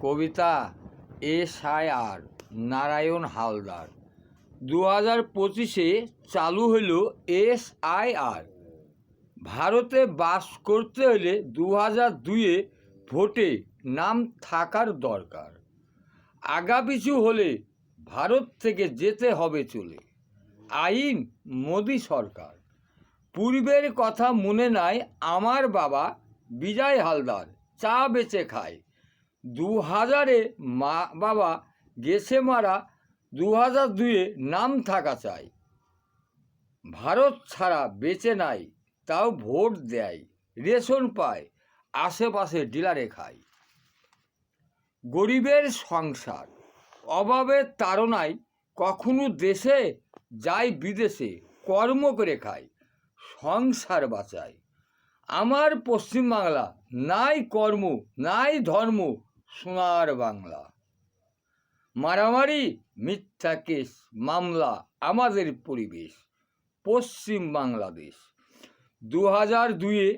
কবিতা SIR Narayan Haldar. 2025-এ চালু হইল SIR। ভারতে বাস করতে হলে 2002-এ ভোটে নাম থাকার দরকার। আগাপিছু হলে ভারত থেকে যেতে হবে চলে। আইন মোদি সরকার। পূর্বের কথা মনে নাই আমার বাবা বিজয় হালদার চা বেচে খায়। 2000-এ মা বাবা গেছে মারা, 2002-এ নাম থাকা চাই। ভারত ছাড়া বেঁচে নাই, তাও ভোট দেয়, রেশন পায়, আশেপাশে ডিলারে খায়। গরিবের সংসার, অভাবের তাড়নায় কখনো দেশে যায় বিদেশে, কর্ম করে খায়, সংসার বাঁচায়। আমার পশ্চিমবাংলা, নাই কর্ম নাই ধর্ম, সোনার বাংলা। মারামারি মিথ্যা কেস মামলা আমাদের পরিবেশ, পশ্চিম বাংলাদেশ। 2002-এ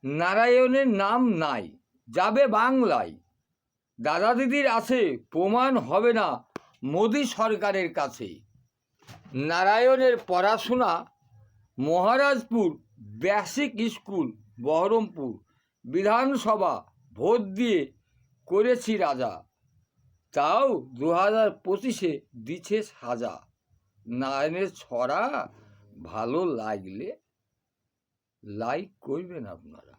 নারায়ণের নাম নাই, যাবে বাংলায়। দাদা দিদির আছে, প্রমাণ হবে না মোদি সরকারের কাছে। নারায়ণের পড়াশোনা মহারাজপুর বেসিক স্কুল, বহরমপুর বিধানসভা ভোট দিয়ে করেছি রাজা, তাও 2025-এ দিছে সাজা। নারায়ণের ছড়া ভালো লাগলে লাইক করবেন আপনারা।